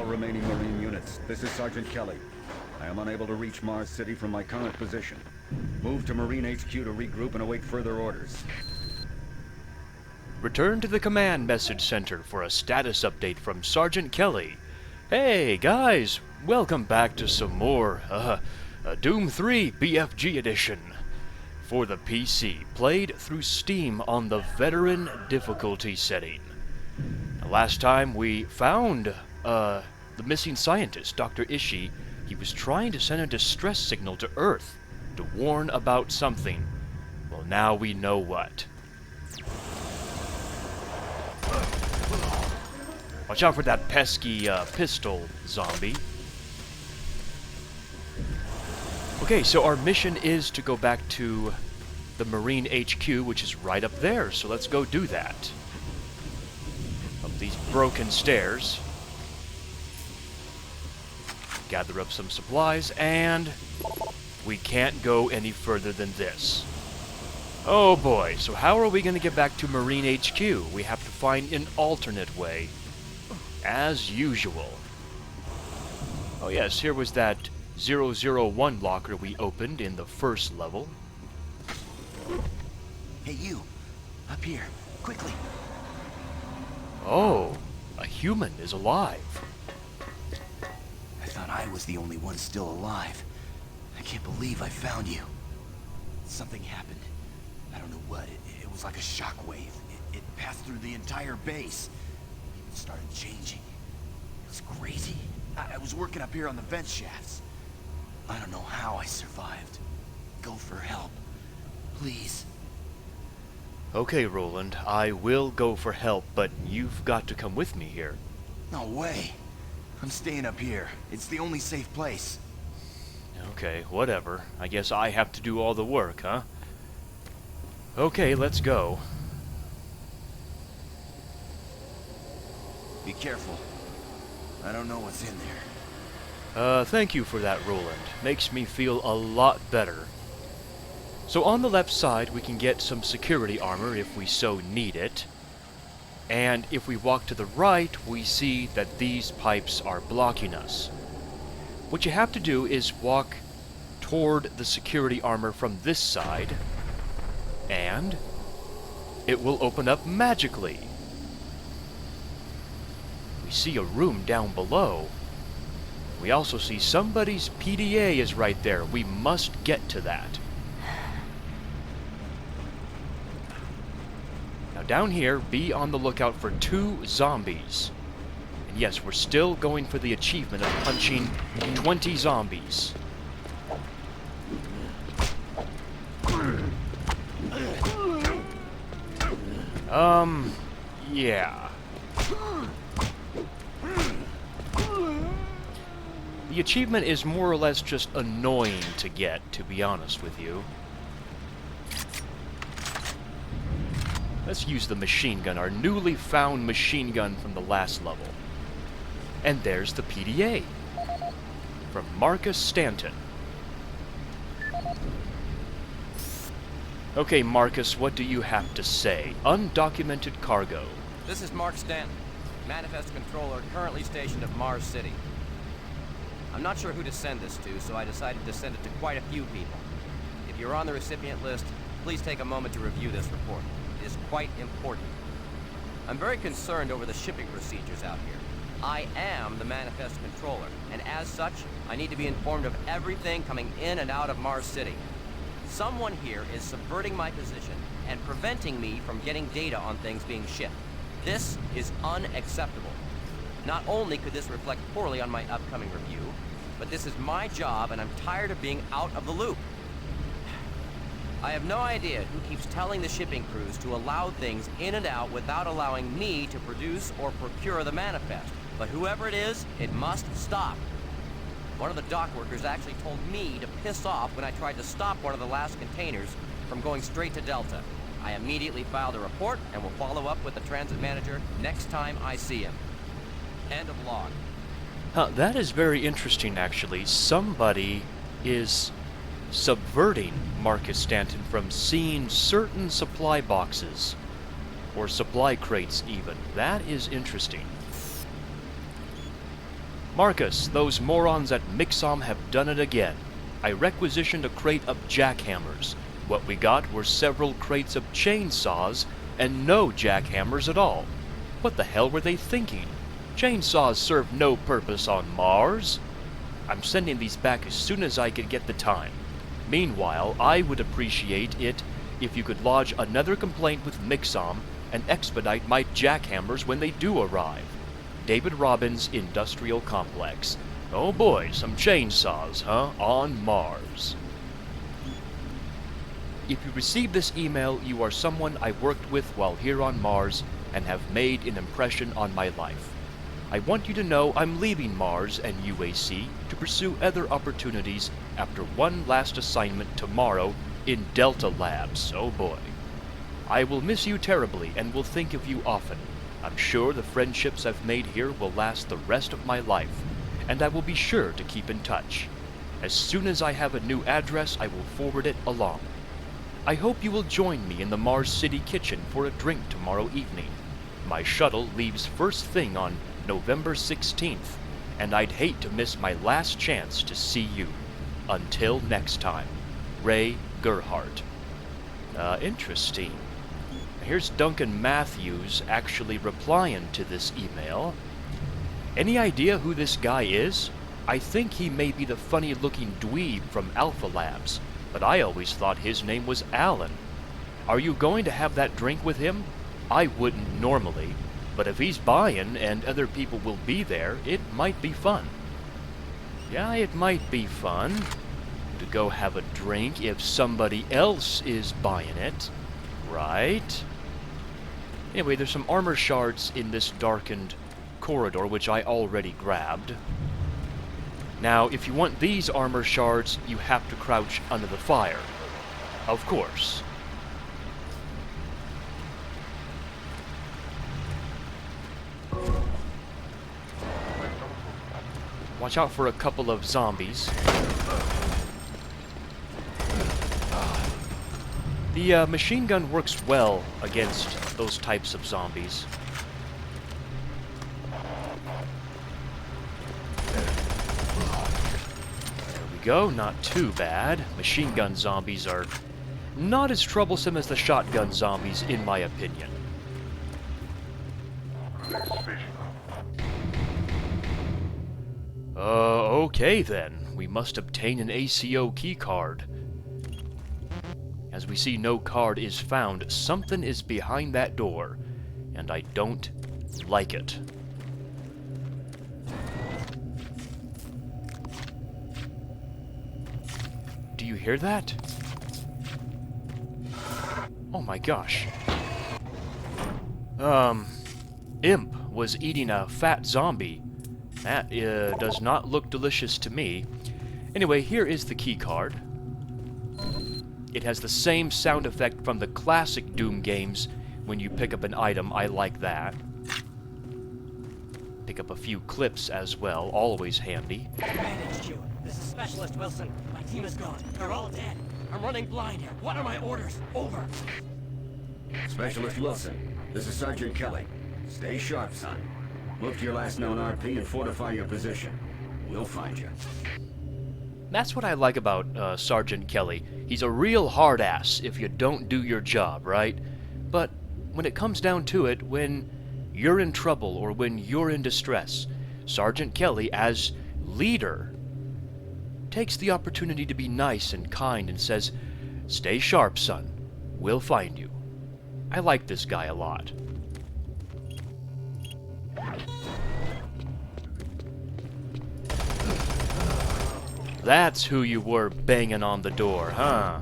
all remaining Marine units. This is Sergeant Kelly. I am unable to reach Mars City from my current position. Move to Marine HQ to regroup and await further orders. Return to the command message center for a status update from Sergeant Kelly. Hey guys, welcome back to some more Doom 3 BFG Edition for the PC, played through Steam on the veteran difficulty setting. Last time we found the missing scientist, Dr. Ishii. He was trying to send a distress signal to Earth to warn about something. Well, now we know what. Watch out for that pesky pistol zombie. Okay, so our mission is to go back to the Marine HQ, which is right up there, so let's go do that. Up these broken stairs. Gather up some supplies, and we can't go any further than this. Oh boy, so how are we going to get back to Marine HQ? We have to find an alternate way, as usual. Oh yes, here was that 001 locker we opened in the first level. Hey you, up here, quickly. Oh, a human is alive. I thought I was the only one still alive. I can't believe I found you. Something happened. I don't know what. It was like a shockwave. It passed through the entire base. People started changing. It was crazy. I was working up here on the vent shafts. I don't know how I survived. Go for help. Please. Okay, Roland, I will go for help, but you've got to come with me here. No way. I'm staying up here. It's the only safe place. Okay, whatever. I guess I have to do all the work, huh? Okay, let's go. Be careful. I don't know what's in there. Thank you for that, Roland. Makes me feel a lot better. So on the left side, we can get some security armor if we so need it. And if we walk to the right, we see that these pipes are blocking us. What you have to do is walk toward the security armor from this side, and it will open up magically. We see a room down below. We also see somebody's PDA is right there. We must get to that. Now down here, be on the lookout for 2 zombies. And yes, we're still going for the achievement of punching 20 zombies. Yeah. The achievement is more or less just annoying to get, to be honest with you. Let's use the machine gun, our newly found machine gun from the last level. And there's the PDA. From Marcus Stanton. Okay, Marcus, what do you have to say? Undocumented cargo. This is Mark Stanton, Manifest Controller, currently stationed at Mars City. I'm not sure who to send this to, so I decided to send it to quite a few people. If you're on the recipient list, please take a moment to review this report. It is quite important. I'm very concerned over the shipping procedures out here. I am the Manifest Controller, and as such, I need to be informed of everything coming in and out of Mars City. Someone here is subverting my position and preventing me from getting data on things being shipped. This is unacceptable. Not only could this reflect poorly on my upcoming review, but this is my job and I'm tired of being out of the loop. I have no idea who keeps telling the shipping crews to allow things in and out without allowing me to produce or procure the manifest. But whoever it is, it must stop. One of the dock workers actually told me to piss off when I tried to stop one of the last containers from going straight to Delta. I immediately filed a report and will follow up with the transit manager next time I see him. End of log. That is very interesting, actually. Somebody is subverting Marcus Stanton from seeing certain supply boxes, or supply crates even. That is interesting. Marcus, those morons at Mixom have done it again. I requisitioned a crate of jackhammers. What we got were several crates of chainsaws and no jackhammers at all. What the hell were they thinking? Chainsaws serve no purpose on Mars. I'm sending these back as soon as I could get the time. Meanwhile, I would appreciate it if you could lodge another complaint with Mixom and expedite my jackhammers when they do arrive. David Robbins Industrial Complex. Oh boy, some chainsaws, huh? On Mars. If you receive this email, you are someone I worked with while here on Mars and have made an impression on my life. I want you to know I'm leaving Mars and UAC to pursue other opportunities after one last assignment tomorrow in Delta Labs. Oh boy. I will miss you terribly and will think of you often. I'm sure the friendships I've made here will last the rest of my life, and I will be sure to keep in touch. As soon as I have a new address, I will forward it along. I hope you will join me in the Mars City kitchen for a drink tomorrow evening. My shuttle leaves first thing on November 16th, and I'd hate to miss my last chance to see you. Until next time, Ray Gerhardt. Interesting. Here's Duncan Matthews actually replying to this email. Any idea who this guy is? I think he may be the funny-looking dweeb from Alpha Labs, but I always thought his name was Alan. Are you going to have that drink with him? I wouldn't normally, but if he's buying and other people will be there, it might be fun. Yeah, it might be fun to go have a drink if somebody else is buying it, right? Anyway, there's some armor shards in this darkened corridor, which I already grabbed. Now, if you want these armor shards, you have to crouch under the fire. Of course. Watch out for a couple of zombies. The machine gun works well against those types of zombies. There we go, not too bad. Machine gun zombies are not as troublesome as the shotgun zombies, in my opinion. Okay then. We must obtain an ACO keycard. As we see no card is found, something is behind that door, and I don't like it. Do you hear that? Oh my gosh. Imp was eating a fat zombie. That does not look delicious to me. Anyway, here is the key card. It has the same sound effect from the classic Doom games when you pick up an item. I like that. Pick up a few clips as well, always handy. Managed you. This is Specialist Wilson. My team is gone. They're all dead. I'm running blind here. What are my orders? Over. Specialist Wilson, this is Sergeant Kelly. Stay sharp, son. Move to your last known RP and fortify your position. We'll find you. That's what I like about Sergeant Kelly. He's a real hard-ass if you don't do your job, right? But when it comes down to it, when you're in trouble or when you're in distress, Sergeant Kelly, as leader, takes the opportunity to be nice and kind and says, "Stay sharp, son. We'll find you." I like this guy a lot. That's who you were banging on the door, huh?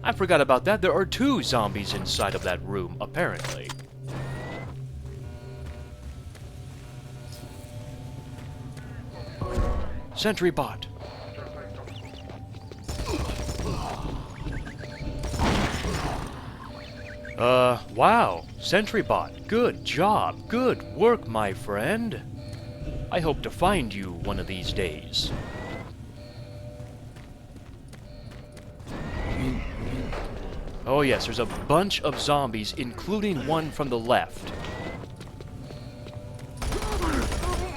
I forgot about that. There are 2 zombies inside of that room, apparently. Sentry bot. Wow. Sentry bot. Good job. Good work, my friend. I hope to find you one of these days. Oh yes, there's a bunch of zombies, including one from the left.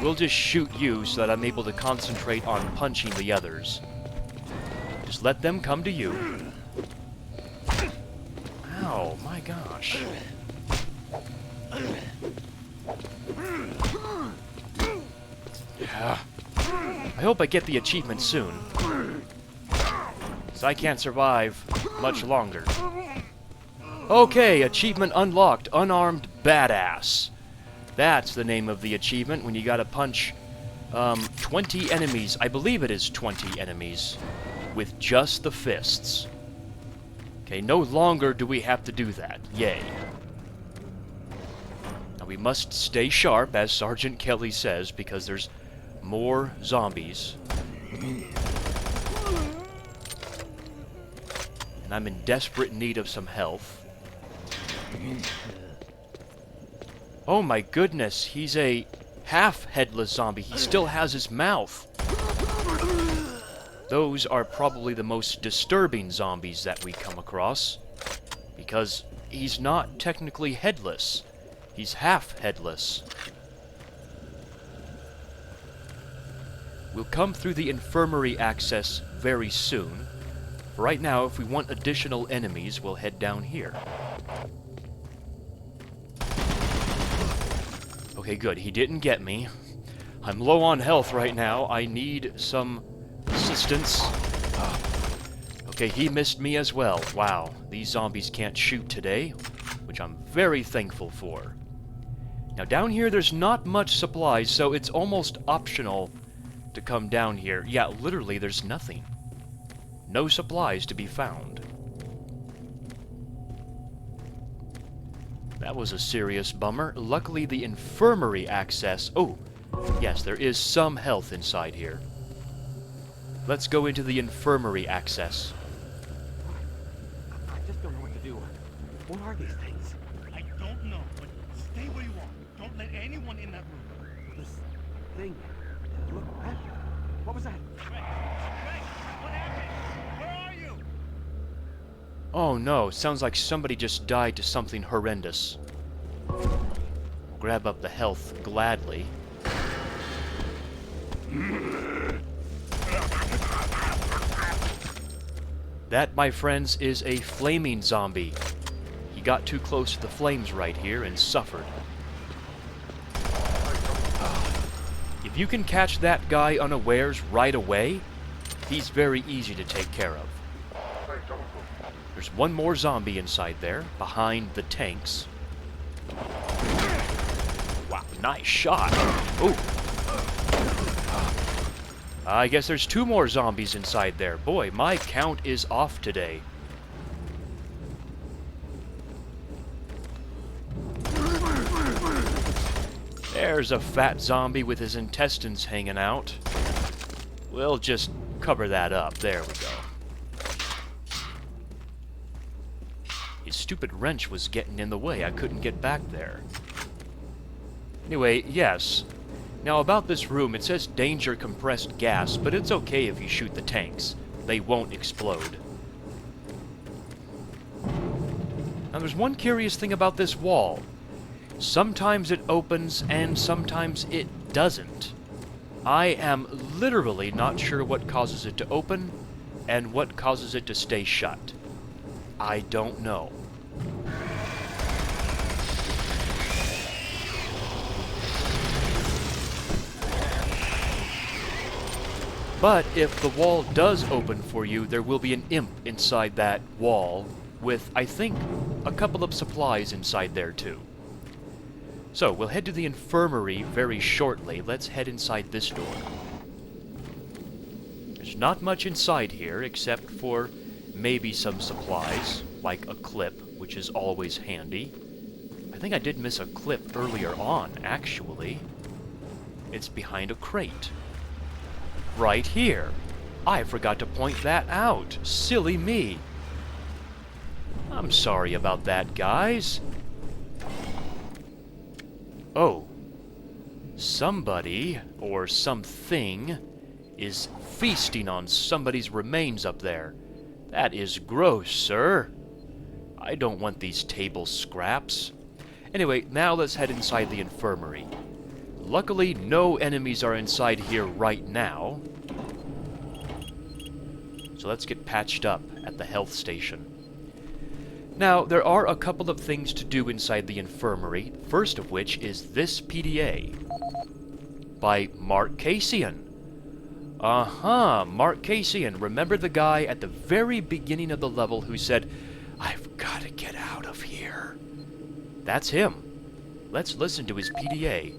We'll just shoot you so that I'm able to concentrate on punching the others. Just let them come to you. Ow, my gosh. I hope I get the achievement soon, 'cause I can't survive much longer. Okay, achievement unlocked, Unarmed Badass. That's the name of the achievement when you gotta punch 20 enemies, I believe it is 20 enemies, with just the fists. Okay, no longer do we have to do that. Yay. Now we must stay sharp, as Sergeant Kelly says, because there's more zombies. And I'm in desperate need of some health. Oh my goodness, he's a half-headless zombie. He still has his mouth. Those are probably the most disturbing zombies that we come across, because he's not technically headless. He's half-headless. We'll come through the infirmary access very soon. For right now, if we want additional enemies, we'll head down here. Okay, good. He didn't get me. I'm low on health right now. I need some assistance. Okay, he missed me as well. Wow, these zombies can't shoot today, which I'm very thankful for. Now down here there's not much supplies, so it's almost optional to come down here. Yeah, literally there's nothing. No supplies to be found. That was a serious bummer. Luckily the infirmary access... Oh, yes, there is some health inside here. Let's go into the infirmary access. I just don't know what to do. What are these things? I don't know, but stay where you are. Don't let anyone in that room. This thing. Look, Red. What was that? Greg, what happened? Where are you? Oh no, sounds like somebody just died to something horrendous. Grab up the health gladly. That, my friends, is a flaming zombie. He got too close to the flames right here and suffered. If you can catch that guy unawares right away, he's very easy to take care of. There's one more zombie inside there, behind the tanks. Wow, nice shot. Ooh. I guess there's two more zombies inside there. Boy, my count is off today. There's a fat zombie with his intestines hanging out. We'll just cover that up. There we go. His stupid wrench was getting in the way. I couldn't get back there. Anyway, yes. Now about this room, it says danger compressed gas, but it's okay if you shoot the tanks. They won't explode. Now there's one curious thing about this wall. Sometimes it opens and sometimes it doesn't. I am literally not sure what causes it to open and what causes it to stay shut. I don't know. But if the wall does open for you, there will be an imp inside that wall with, I think, a couple of supplies inside there too. So, we'll head to the infirmary very shortly. Let's head inside this door. There's not much inside here, except for maybe some supplies, like a clip, which is always handy. I think I did miss a clip earlier on, actually. It's behind a crate. Right here. I forgot to point that out. Silly me. I'm sorry about that, guys. Oh. Somebody, or something, is feasting on somebody's remains up there. That is gross, sir. I don't want these table scraps. Anyway, now let's head inside the infirmary. Luckily, no enemies are inside here right now. So let's get patched up at the health station. Now, there are a couple of things to do inside the infirmary, first of which is this PDA by Mark Kasian. Mark Kasian. Remember the guy at the very beginning of the level who said, "I've got to get out of here"? That's him. Let's listen to his PDA.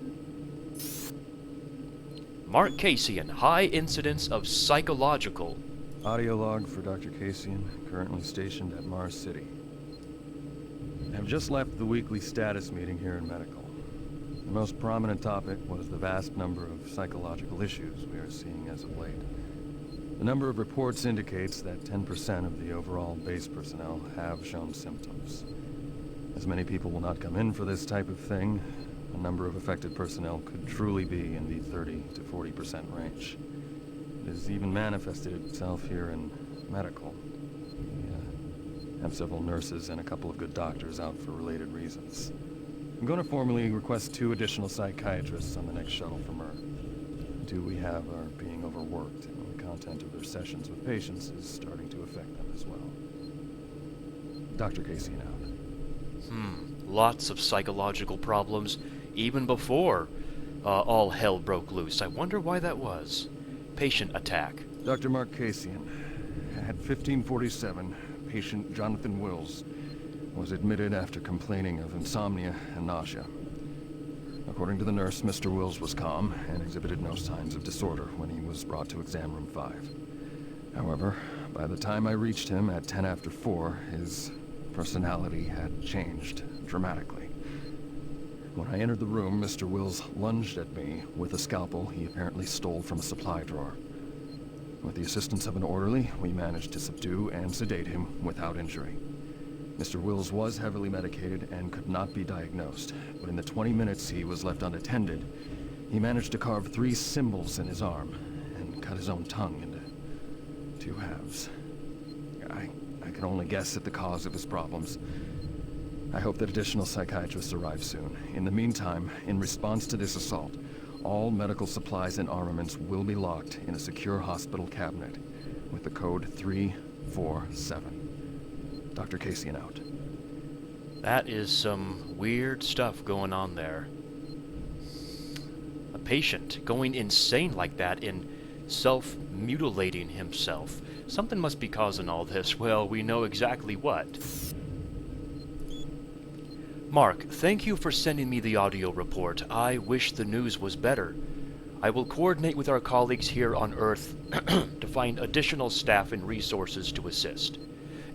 Mark Kasian, high incidence of psychological. Audio log for Dr. Kasian, currently stationed at Mars City. I have just left the weekly status meeting here in medical. The most prominent topic was the vast number of psychological issues we are seeing as of late. The number of reports indicates that 10% of the overall base personnel have shown symptoms. As many people will not come in for this type of thing, the number of affected personnel could truly be in the 30 to 40% range. It has even manifested itself here in medical. We have several nurses and a couple of good doctors out for related reasons. I'm going to formally request 2 additional psychiatrists on the next shuttle from Earth. 2 we have are being overworked, and the content of their sessions with patients is starting to affect them as well. Dr. Kasian out. Lots of psychological problems, even before all hell broke loose. I wonder why that was. Patient attack. Dr. Mark Kasian. At 1547, patient Jonathan Wills was admitted after complaining of insomnia and nausea. According to the nurse, Mr. Wills was calm and exhibited no signs of disorder when he was brought to exam room 5. However, by the time I reached him at 10 after 4, his personality had changed dramatically. When I entered the room, Mr. Wills lunged at me with a scalpel he apparently stole from a supply drawer. With the assistance of an orderly, we managed to subdue and sedate him without injury. Mr. Wills was heavily medicated and could not be diagnosed, but in the 20 minutes he was left unattended, he managed to carve 3 symbols in his arm and cut his own tongue into 2 halves. I can only guess at the cause of his problems. I hope that additional psychiatrists arrive soon. In the meantime, in response to this assault, all medical supplies and armaments will be locked in a secure hospital cabinet with the code 347. Dr. Kasian out. That is some weird stuff going on there. A patient going insane like that and self-mutilating himself. Something must be causing all this. Well, we know exactly what. Mark, thank you for sending me the audio report. I wish the news was better. I will coordinate with our colleagues here on Earth to find additional staff and resources to assist.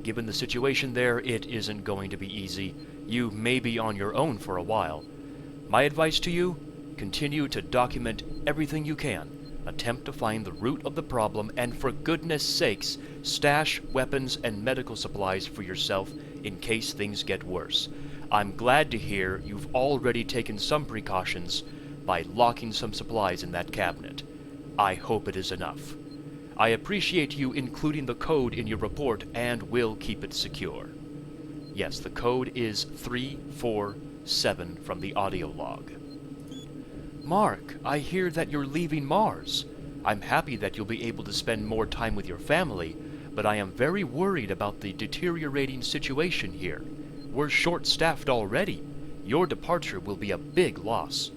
Given the situation there, it isn't going to be easy. You may be on your own for a while. My advice to you, continue to document everything you can. Attempt to find the root of the problem, and for goodness sakes, stash weapons and medical supplies for yourself in case things get worse. I'm glad to hear you've already taken some precautions by locking some supplies in that cabinet. I hope it is enough. I appreciate you including the code in your report and will keep it secure. Yes, the code is 347 from the audio log. Mark, I hear that you're leaving Mars. I'm happy that you'll be able to spend more time with your family, but I am very worried about the deteriorating situation here. We're short-staffed already. Your departure will be a big loss.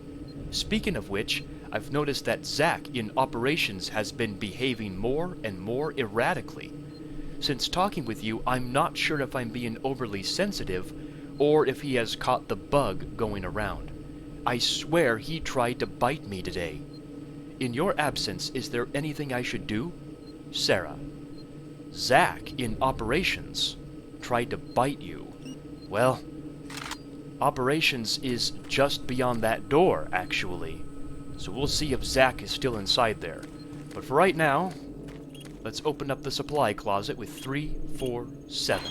Speaking of which, I've noticed that Zach in operations has been behaving more and more erratically. Since talking with you, I'm not sure if I'm being overly sensitive or if he has caught the bug going around. I swear he tried to bite me today. In your absence, is there anything I should do? Sarah. Zach in operations tried to bite you. Well, operations is just beyond that door, actually. So we'll see if Zach is still inside there. But for right now, let's open up the supply closet with 347.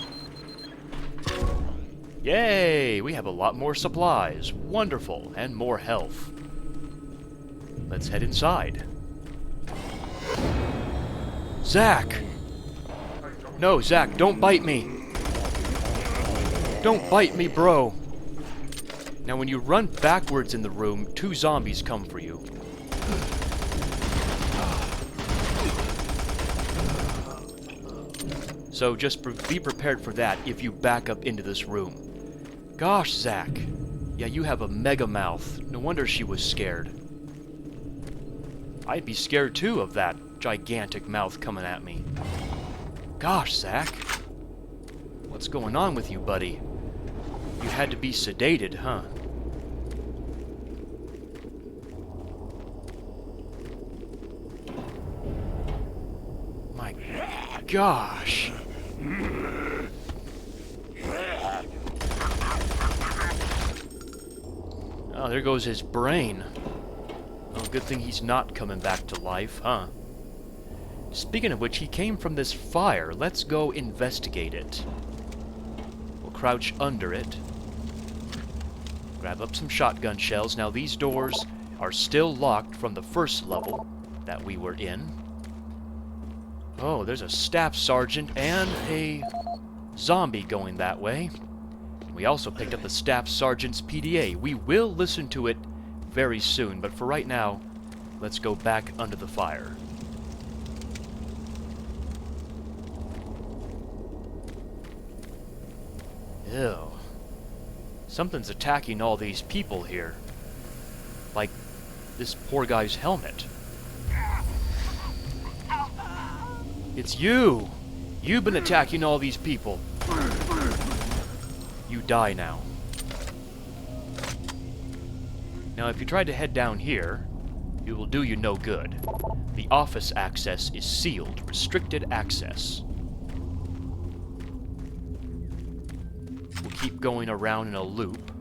Yay! We have a lot more supplies. Wonderful. And more health. Let's head inside. Zach! No, Zach, don't bite me. Don't bite me, bro. Now when you run backwards in the room, 2 zombies come for you. So just be prepared for that if you back up into this room. Gosh, Zach. Yeah, you have a mega mouth. No wonder she was scared. I'd be scared too of that gigantic mouth coming at me. Gosh, Zach. What's going on with you, buddy? You had to be sedated, huh? My gosh. Oh, there goes his brain. Oh, good thing he's not coming back to life, huh? Speaking of which, he came from this fire. Let's go investigate it. We'll crouch under it. Grab up some shotgun shells. Now, these doors are still locked from the first level that we were in. Oh, there's a staff sergeant and a zombie going that way. We also picked up the staff sergeant's PDA. We will listen to it very soon, but for right now, let's go back under the fire. Ew. Something's attacking all these people here. Like this poor guy's helmet. It's you! You've been attacking all these people. You die now. Now, if you try to head down here, it will do you no good. The office access is sealed, restricted access. We'll keep going around in a loop,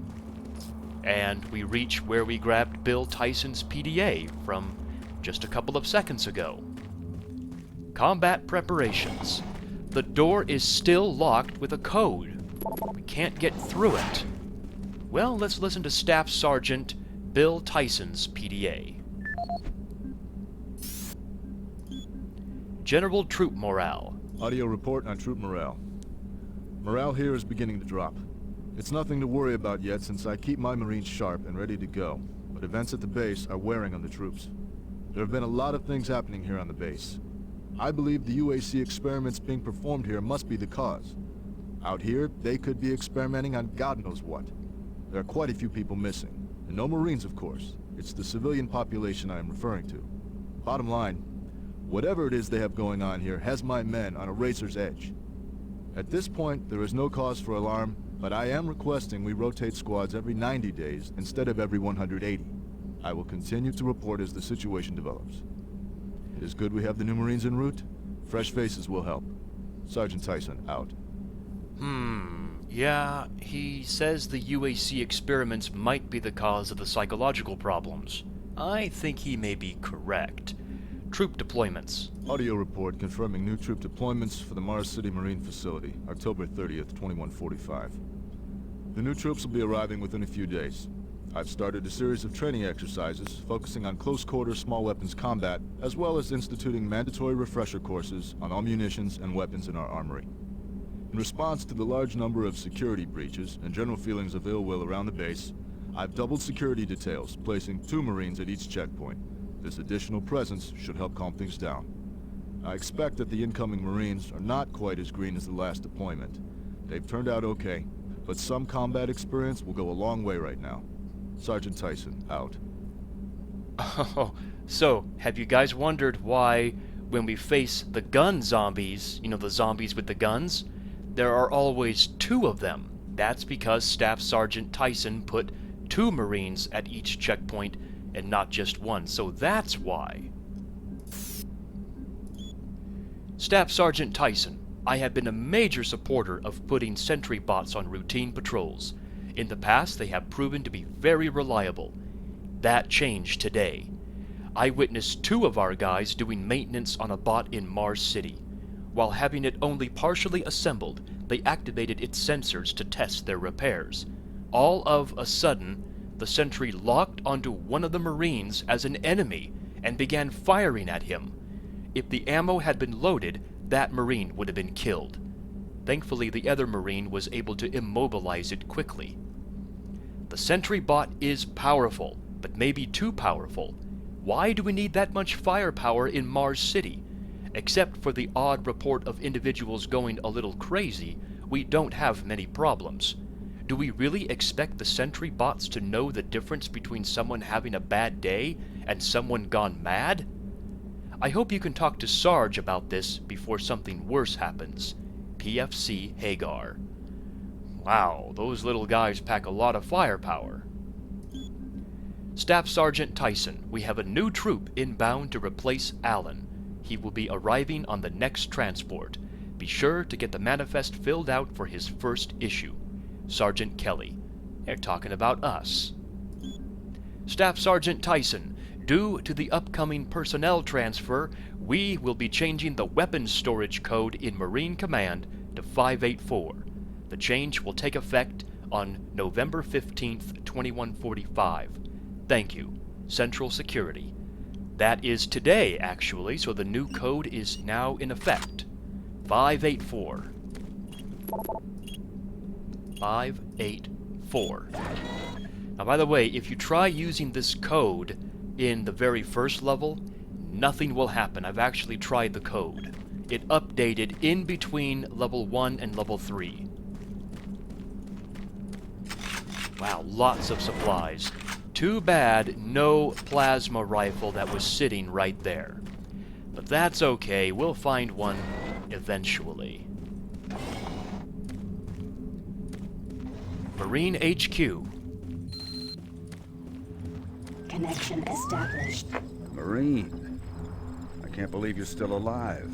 and we reach where we grabbed Bill Tyson's PDA from just a couple of seconds ago. Combat preparations. The door is still locked with a code. We can't get through it. Well, let's listen to Staff Sergeant Bill Tyson's PDA. General troop morale. Audio report on troop morale. Morale here is beginning to drop. It's nothing to worry about yet since I keep my Marines sharp and ready to go, but events at the base are wearing on the troops. There have been a lot of things happening here on the base. I believe the UAC experiments being performed here must be the cause. Out here, they could be experimenting on God knows what. There are quite a few people missing, and no Marines, of course. It's the civilian population I am referring to. Bottom line, whatever it is they have going on here has my men on a razor's edge. At this point, there is no cause for alarm, but I am requesting we rotate squads every 90 days instead of every 180. I will continue to report as the situation develops. It is good we have the new Marines en route. Fresh faces will help. Sergeant Tyson, out. Yeah, he says the UAC experiments might be the cause of the psychological problems. I think he may be correct. Troop deployments. Audio report confirming new troop deployments for the Mars City Marine Facility, October 30th, 2145. The new troops will be arriving within a few days. I've started a series of training exercises focusing on close-quarter small weapons combat, as well as instituting mandatory refresher courses on all munitions and weapons in our armory. In response to the large number of security breaches and general feelings of ill will around the base, I've doubled security details, placing 2 Marines at each checkpoint. This additional presence should help calm things down. I expect that the incoming Marines are not quite as green as the last deployment. They've turned out okay, but some combat experience will go a long way right now. Sergeant Tyson, out. Oh, so have you guys wondered why when we face the gun zombies, you know, the zombies with the guns, there are always 2 of them? That's because Staff Sergeant Tyson put 2 Marines at each checkpoint and not just 1, so that's why. Staff Sergeant Tyson, I have been a major supporter of putting Sentry bots on routine patrols. In the past, they have proven to be very reliable. That changed today. I witnessed 2 of our guys doing maintenance on a bot in Mars City. While having it only partially assembled, they activated its sensors to test their repairs. All of a sudden, the Sentry locked onto one of the Marines as an enemy and began firing at him. If the ammo had been loaded, that Marine would have been killed. Thankfully, the other Marine was able to immobilize it quickly. The Sentry bot is powerful, but maybe too powerful. Why do we need that much firepower in Mars City? Except for the odd report of individuals going a little crazy, we don't have many problems. Do we really expect the Sentry bots to know the difference between someone having a bad day and someone gone mad? I hope you can talk to Sarge about this before something worse happens. PFC Hagar. Wow, those little guys pack a lot of firepower. Staff Sergeant Tyson, we have a new troop inbound to replace Allen. He will be arriving on the next transport. Be sure to get the manifest filled out for his first issue. Sergeant Kelly. They're talking about us. Staff Sergeant Tyson, due to the upcoming personnel transfer, we will be changing the weapons storage code in Marine Command to 584. The change will take effect on November 15th, 2145. Thank you. Central Security. That is today, actually, so the new code is now in effect. 584. 584. Now, by the way, if you try using this code in the very first level, nothing will happen. I've actually tried the code. It updated in between level 1 and level 3. Wow, lots of supplies. Too bad no plasma rifle that was sitting right there. But that's okay, we'll find one eventually. Marine HQ. Connection established. Marine. I can't believe you're still alive.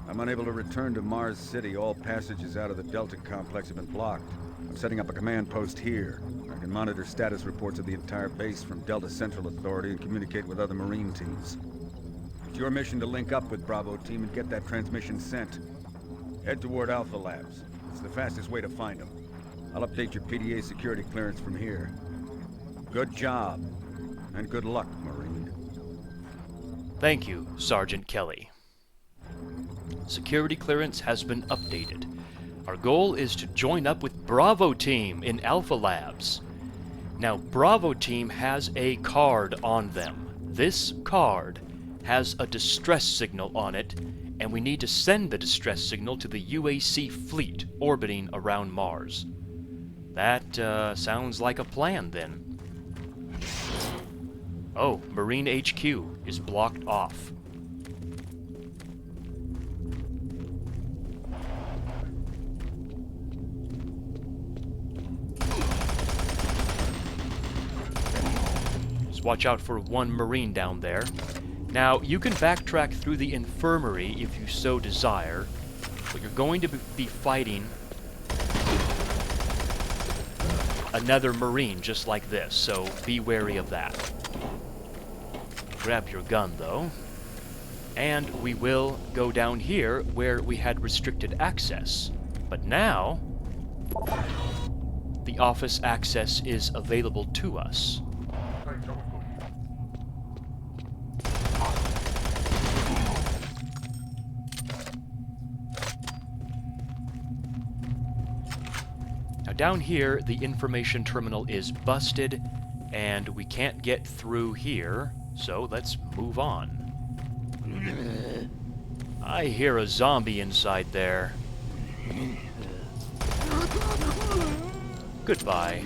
I'm unable to return to Mars City. All passages out of the Delta complex have been blocked. I'm setting up a command post here. I can monitor status reports of the entire base from Delta Central Authority and communicate with other Marine teams. It's your mission to link up with Bravo Team and get that transmission sent. Head toward Alpha Labs. It's the fastest way to find them. I'll update your PDA security clearance from here. Good job. And good luck, Marine. Thank you, Sergeant Kelly. Security clearance has been updated. Our goal is to join up with Bravo Team in Alpha Labs. Now, Bravo Team has a card on them. This card has a distress signal on it, and we need to send the distress signal to the UAC fleet orbiting around Mars. That sounds like a plan, then. Oh, Marine HQ is blocked off. Just watch out for one Marine down there. Now, you can backtrack through the infirmary if you so desire, but you're going to be fighting another Marine just like this, so be wary of that. Grab your gun, though. And we will go down here where we had restricted access. But now, the office access is available to us. Now down here, the information terminal is busted, and we can't get through here. So let's move on. I hear a zombie inside there. Goodbye.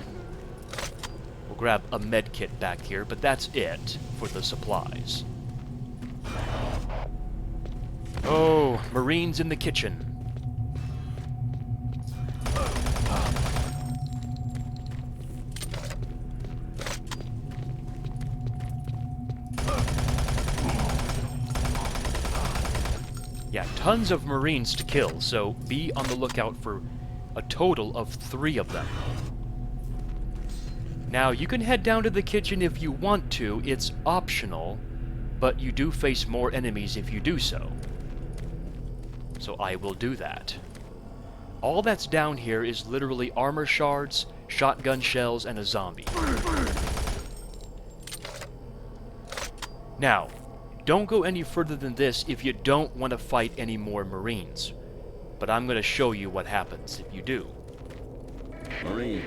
We'll grab a med kit back here, but that's it for the supplies. Oh, Marines in the kitchen. Yeah, tons of Marines to kill, so be on the lookout for a total of 3 of them. Now, you can head down to the kitchen if you want to. It's optional, but you do face more enemies if you do so. So I will do that. All that's down here is literally armor shards, shotgun shells, and a zombie. Now, don't go any further than this if you don't want to fight any more Marines. But I'm going to show you what happens if you do. Marine,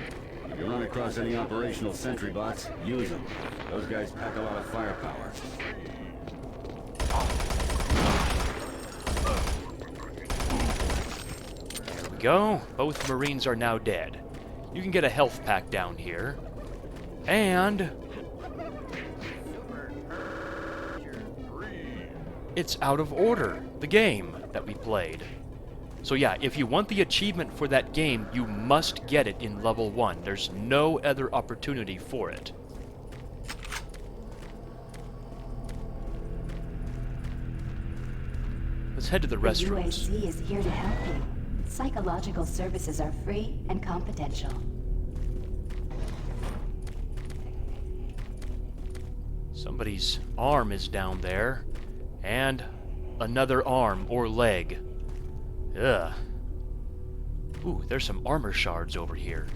If you run across any operational Sentry bots, use them. Those guys pack a lot of firepower. There we go. Both Marines are now dead. You can get a health pack down here. And it's out of order, the game that we played. So yeah, if you want the achievement for that game, you must get it in level 1. There's no other opportunity for it. Let's head to the restrooms. The UAC is here to help you. Psychological services are free and confidential. Somebody's arm is down there. And another arm or leg. Ugh. Ooh, there's some armor shards over here.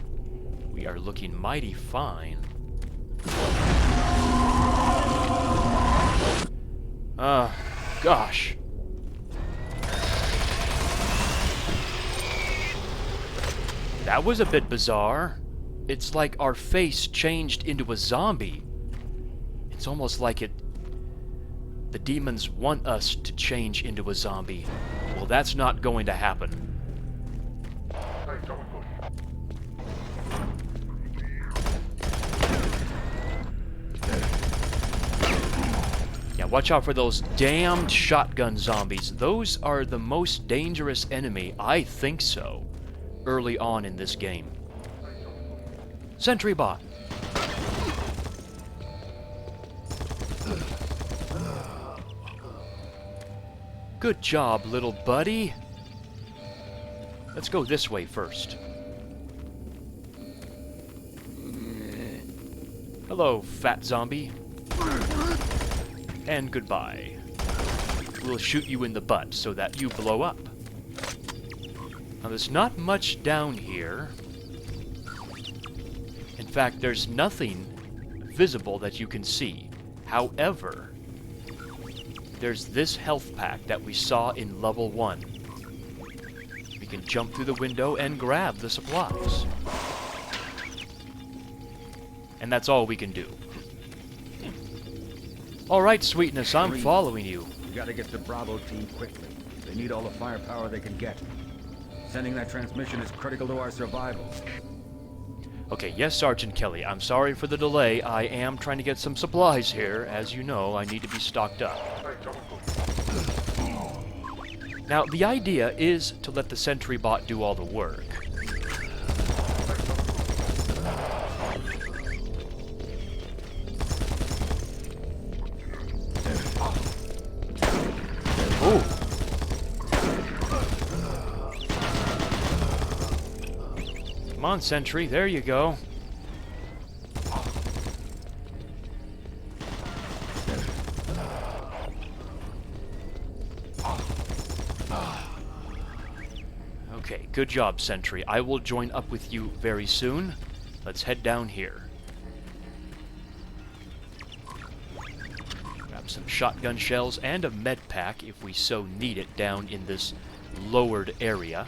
We are looking mighty fine. Gosh. That was a bit bizarre. It's like our face changed into a zombie. It's almost like the demons want us to change into a zombie. Well, that's not going to happen. Yeah, watch out for those damned shotgun zombies. Those are the most dangerous enemy, I think so, early on in this game. Sentry bot. Good job, little buddy. Let's go this way first. Hello, fat zombie. And goodbye. We'll shoot you in the butt so that you blow up. Now, there's not much down here. In fact, there's nothing visible that you can see. However, there's this health pack that we saw in level 1. We can jump through the window and grab the supplies. And that's all we can do. Alright, Sweetness, I'm following you. We gotta get to Bravo team quickly. They need all the firepower they can get. Sending that transmission is critical to our survival. Okay, yes, Sergeant Kelly, I'm sorry for the delay. I am trying to get some supplies here. As you know, I need to be stocked up. Now, the idea is to let the Sentry bot do all the work. Ooh. Come on, Sentry, there you go. Okay, good job, Sentry. I will join up with you very soon. Let's head down here. Grab some shotgun shells and a med pack if we so need it down in this lowered area.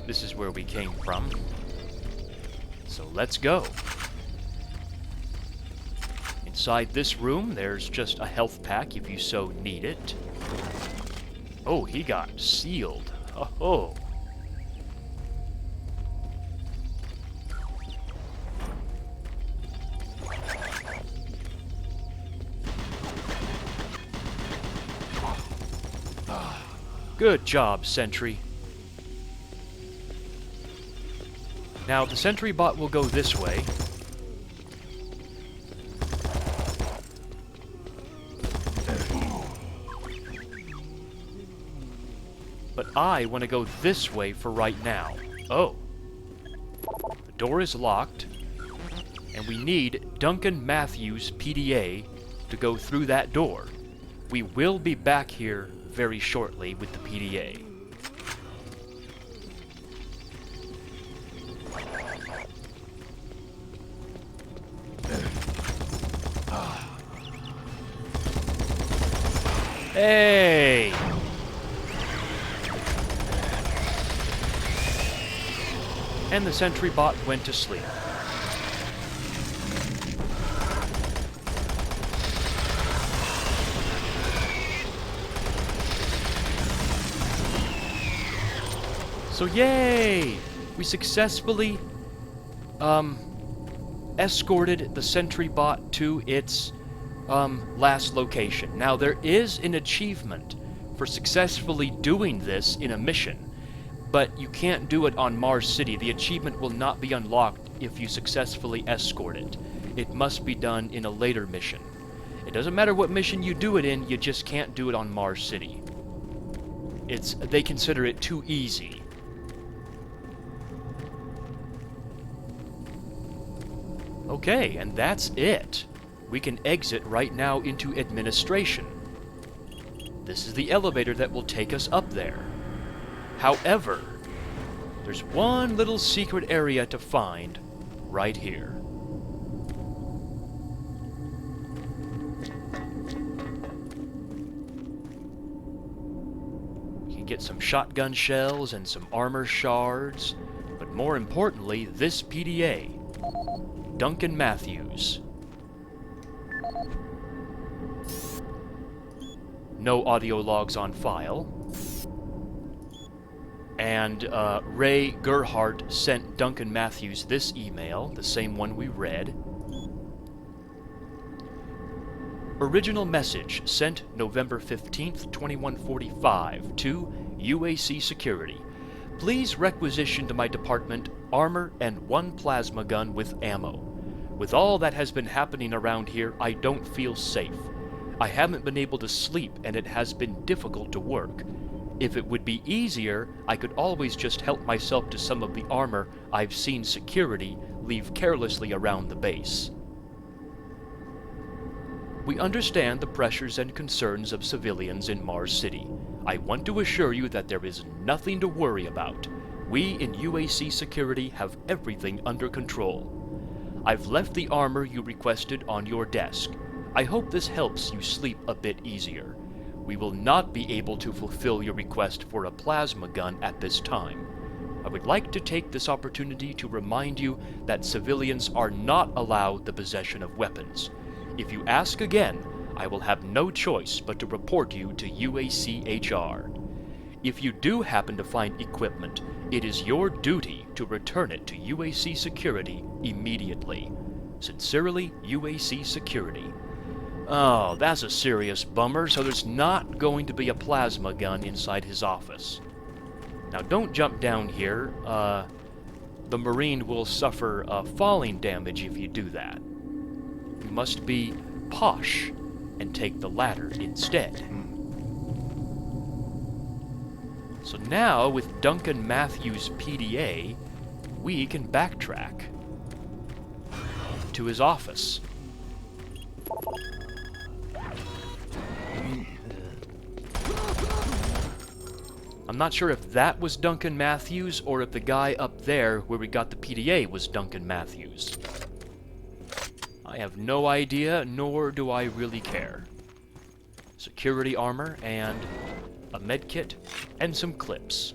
This is where we came from. So let's go. Inside this room, there's just a health pack if you so need it. Oh, he got sealed. Oh. Good job, Sentry. Now, the Sentry bot will go this way. But I want to go this way for right now. Oh. The door is locked. And we need Duncan Matthews, PDA, to go through that door. We will be back here very shortly with the PDA. Hey! and the Sentry bot went to sleep. So yay! We successfully escorted the Sentry bot to its last location. Now there is an achievement for successfully doing this in a mission, but you can't do it on Mars City. The achievement will not be unlocked if you successfully escort it. It must be done in a later mission. It doesn't matter what mission you do it in, you just can't do it on Mars City. They consider it too easy. Okay, and that's it. We can exit right now into administration. This is the elevator that will take us up there. However, there's one little secret area to find right here. You can get some shotgun shells and some armor shards, but more importantly, this PDA. Duncan Matthews. No audio logs on file. And Ray Gerhardt sent Duncan Matthews this email, the same one we read. Original message sent November 15th, 2145 to UAC Security. Please requisition to my department armor and 1 plasma gun with ammo. With all that has been happening around here, I don't feel safe. I haven't been able to sleep and it has been difficult to work. If it would be easier, I could always just help myself to some of the armor I've seen security leave carelessly around the base. We understand the pressures and concerns of civilians in Mars City. I want to assure you that there is nothing to worry about. We in UAC Security have everything under control. I've left the armor you requested on your desk. I hope this helps you sleep a bit easier. We will not be able to fulfill your request for a plasma gun at this time. I would like to take this opportunity to remind you that civilians are not allowed the possession of weapons. If you ask again, I will have no choice but to report you to UACHR. If you do happen to find equipment, it is your duty to return it to UAC Security immediately. Sincerely, UAC Security. Oh, that's a serious bummer, so there's not going to be a plasma gun inside his office. Now don't jump down here. The Marine will suffer falling damage if you do that. You must be posh and take the ladder instead. So now, with Duncan Matthews' PDA, we can backtrack to his office. I'm not sure if that was Duncan Matthews or if the guy up there where we got the PDA was Duncan Matthews. I have no idea, nor do I really care. Security armor and a medkit and some clips.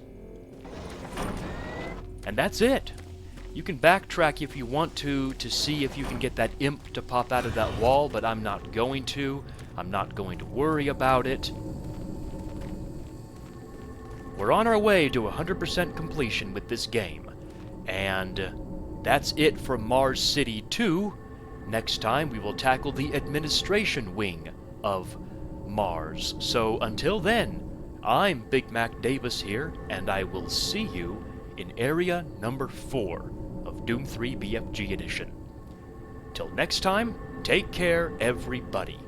And that's it. You can backtrack if you want to see if you can get that imp to pop out of that wall, but I'm not going to. I'm not going to worry about it. We're on our way to 100% completion with this game. And that's it for Mars City 2. Next time we will tackle the administration wing of Mars. So until then, I'm BigMacDavis here, and I will see you in area number 4 of Doom 3 BFG Edition. Till next time, take care, everybody.